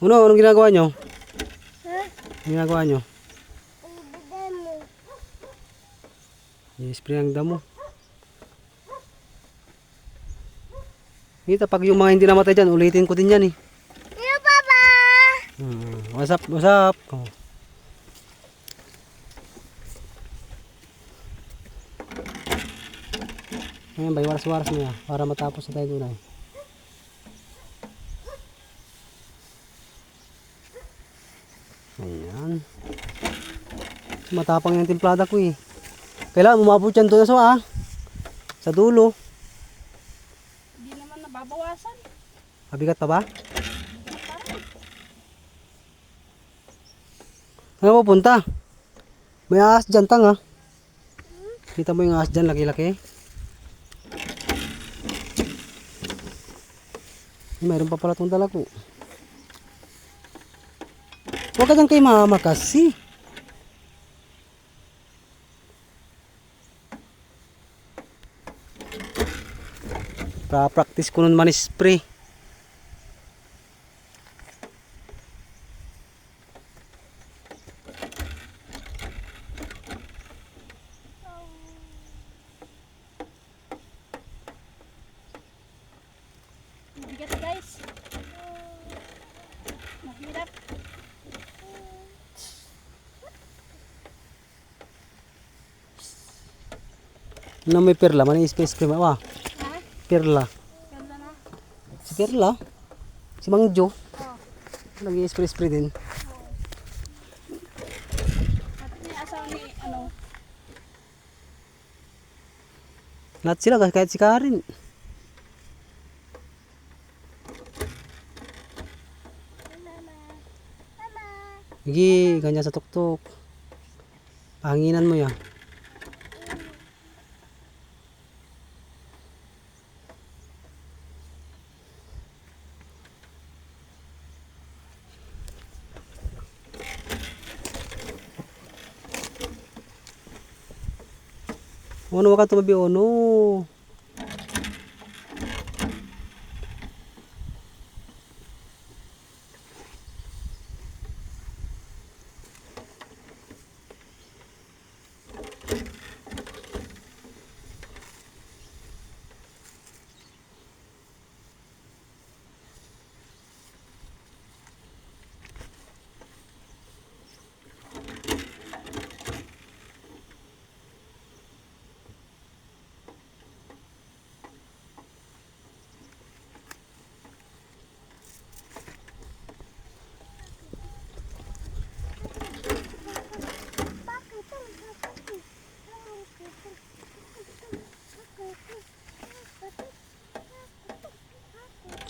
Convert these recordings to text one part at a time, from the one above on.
Anong ginagawa nyo? Ha? Anong ginagawa nyo? Ang mo. I-spray ang damo. Kita pag yung mga hindi namatay dyan, ulitin ko din yan eh. Hello, Papa! What's up? What's up? Oh. Ayan, bay, waras-waras mo yan. Para matapos na tayo doon ay. Ayan. Matapang yung timplada ko eh. Kailangan umabot yan doon sa dulo. Hindi naman nababawasan. Mabigat pa ba? Saan mo punta? May ahas dyan, tanga. Kita mo yung ahas dyan, laki-laki. Mayroon pa pala itong dala ko. Huwag ka dyan kay mama kasi. Pra-practice ko nun man-spray. Mabigat guys. Mahirap. Ano may perla? Mani-space cream. Ha? Perla. Ganda na. Si Perla? Si Mang Jo? Oh. Nag-i-spray din. At may asawa ni ano. Lahat sila kahit si Karin. Sige, ganyan sa tuktok. Pahanginan mo yan. Ano ka tumabi ono?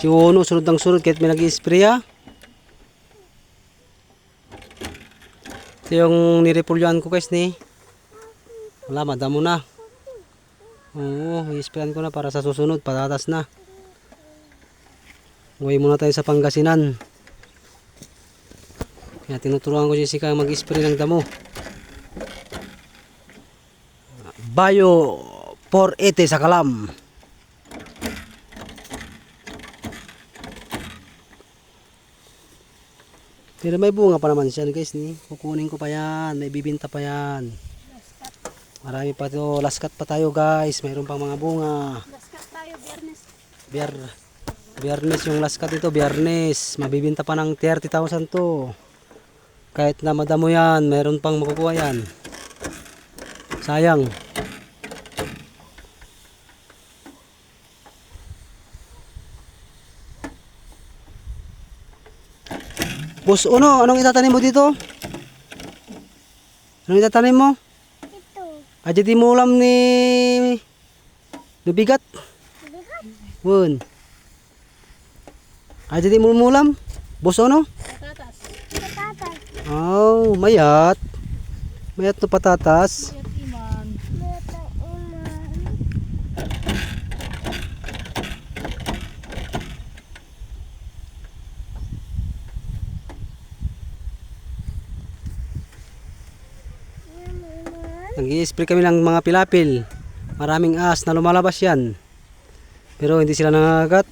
Si Ono, sunod ng sunod kahit may nag-i-spray ah. Ito yung nirepulyoan ko guys ni. Wala, madamo na. Oo, i-sprayan ko na para sa susunod, patatas na. Uwi muna tayo sa Pangasinan. Kaya tinuturuan ko si Sika mag-spray ng damo. Bio 480 sa kalam. Pero may bunga pa naman siya guys ni. Kukunin ko pa yan. May bibinta pa yan. Marami pa to. Last cut pa tayo guys. Mayroon pang mga bunga. Last cut tayo, Biyernes. Biyernes yung last cut ito. Biyernes. Mabibinta pa ng 30,000 to. Kahit na madamo yan. Mayroon pang makukuha yan. Sayang. Boss Uno, anong itatanim mo dito? Anong itatanim mo? Ito. Aja di mo ulam ni Lubigat. Bigat. Wun. Aja di mo ulam? Boss Uno? Patatas. Patatas. Oh, mayat. Mayat to patatas. Mayat iman. Mata uman. Nag-i-spray kami ng mga pilapil. Maraming ahas na lumalabas yan. Pero hindi sila nangagat.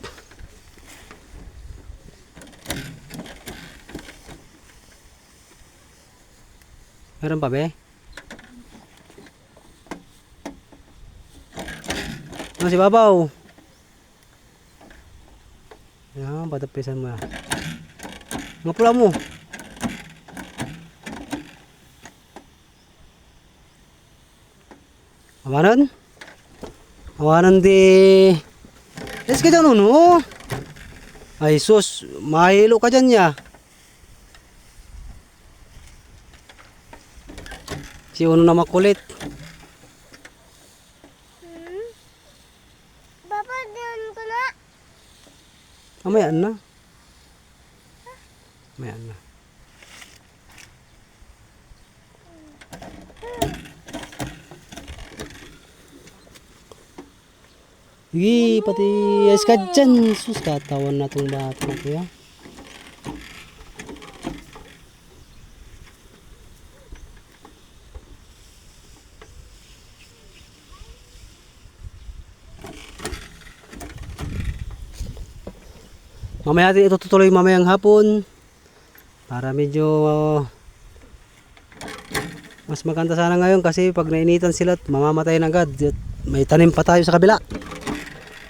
Meron pa be? Ano si Babaw? Yan, patapisan mo yan. Mga pula mo. Awanan? Awanan di... Let's ka dyan no? Ay sus, mahilo ka dyan ya. Si Uno na makulit. Papa, diyan ko na. Mamayaan na. Mamayaan na. Sige, pati ayos ka dyan. Sus, katawan na itong bata ko ya. Mamaya natin ito tutuloy mamayang hapon. Para medyo mas maganda sana ngayon kasi pag nainitan sila mamamatay na agad. At may tanim pa tayo sa kabila.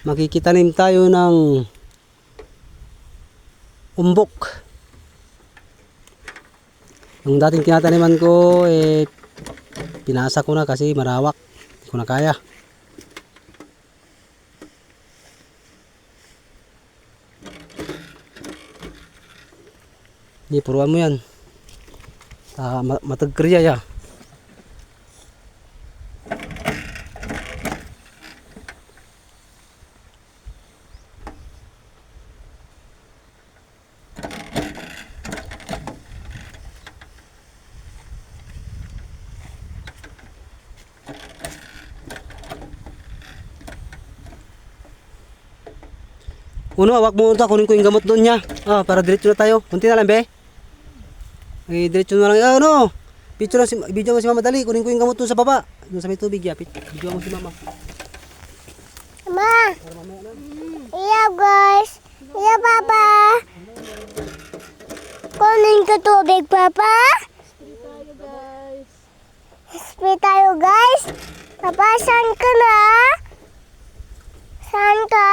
Makikitanim tayo ng umbok. Yung dating tinataniman ko pinasa ko na kasi marawak. Hindi ko na kaya. Hindi, puruan mo yan. Matagkriya ya. Uno, awak mo ito. Kunin ko yung gamot doon niya. Para diretso na tayo. Kunti na lang, be. Diretso na lang. Ano? Video mo si Mama dali. Kunin ko yung gamot doon sa baba. Doon sa may tubig, ya. Video mo si Mama. Ma. Iya, guys. Iya, Papa. Kunin ko tubig, Papa. Tayo guys. Spray tayo, guys. Papa, saan ka na? Saan ka?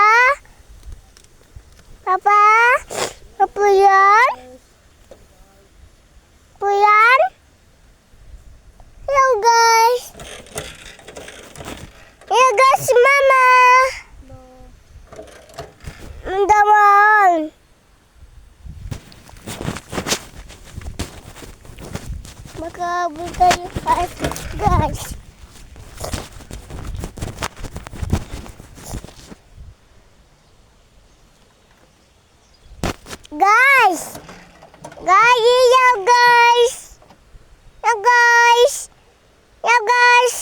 Papa? Apa yan? Apa yan? Hello, guys. Hello, guys, Mama. Mandaman. Makabul tayo, guys. Guys! Guys! Yeah, guys! Yeah, guys! Yeah, guys!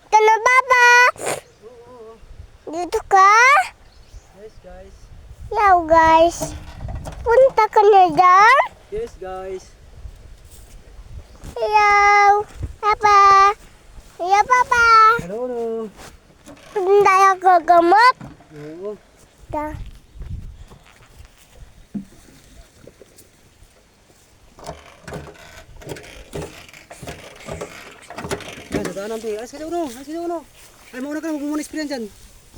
Ito na, Papa! Dito ka? Yes, guys. Yeah, guys! Punta ka na dyan? Yes, guys. Hello! Papa! Yeah, Papa! Hello, no. Hindi tayo gagamot? Oo. Da. Yan, sa daanan, be. Alis ka dyan, Uno. Alis ka dyan, Uno. Ay, mauna ka na. Huwag mo muna spray yan dyan.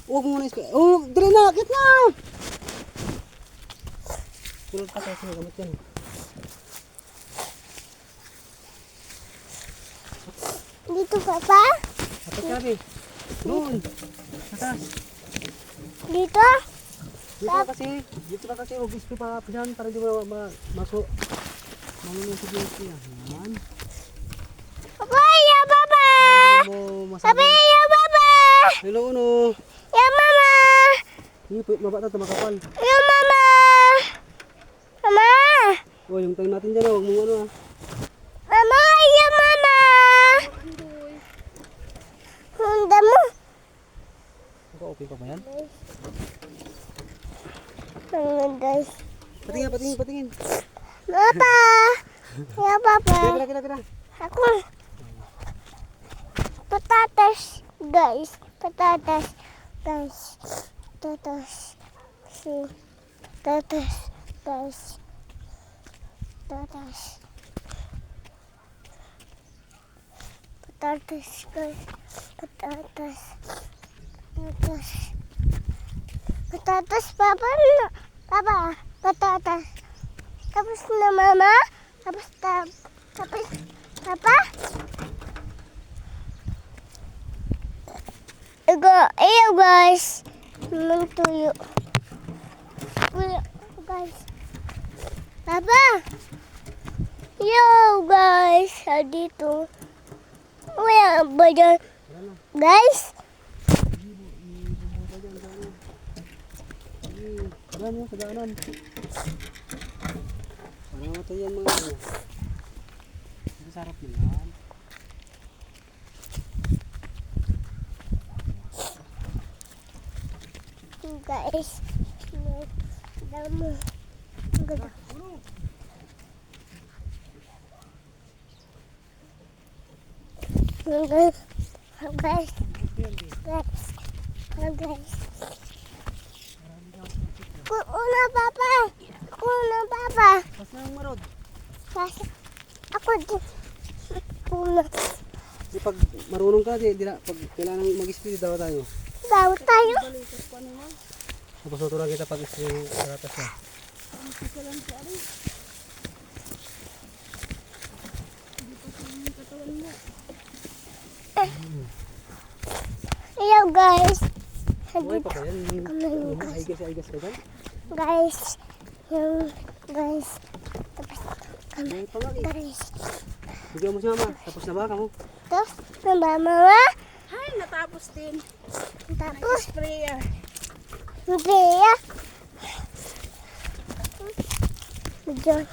Huwag mo muna spray. Oh, dali na. Kit na. Tulog ka sa gamot yan. Dito, Papa? Apat ka, be. Doon. Atas. Dito? Dito ka kasi. Huwag spray pa dyan para di mo maso. Manulusog yung spray. Yan. Papa! Yeah, Papa! Mo Papa! masabi. Yeah, Papa! Hello, Uno. Yeah, Mama! Ipit, mabata ito makapal. Yeah, Mama! Mama! Oh, yung time natin dyan, huwag mong ano ah. Mama! Yeah, Mama! Hunda mo. Okay pa ba yan? Ayan, guys. Patingin. Papa! Yeah, Papa! Kira. Ako. Patatas, guys. Patatas, guys. Patatas. Patatas, guys. Patatas. Patatas, guys. Patatas. Patatas. Patatas, Papa. Papa, patatas. Tapos na, Mama. Tapos, Papa. Ayo, guys. Tuyo. Guys. Papa. Yo, guys. Dito. Wala ba dyan? Guys. Yan mo, sa daanan. Parang ito yan mga ano. Sarap na yan. Guys. Damo. Ganda. Guys. Guys. Guys. Kuna, Papa. Kuna, Papa. Pas na ang marod. Ako din. Kuna. Di pag marunong ka, di na, pag kailangan mag-spray, daw tayo. Daw tayo. Tapos natulang kita pag spray yung karatas na. Hello, guys. Buhay pa ba yan? Aigas ka dyan? Guys. Guys. Tapos Buhay pa nga eh. guys. Bigyan mo si mama. Tapos na ba ka mo? Tapos Mama. Ay, natapos din. Tapos Sprayer. Bea. Diyan.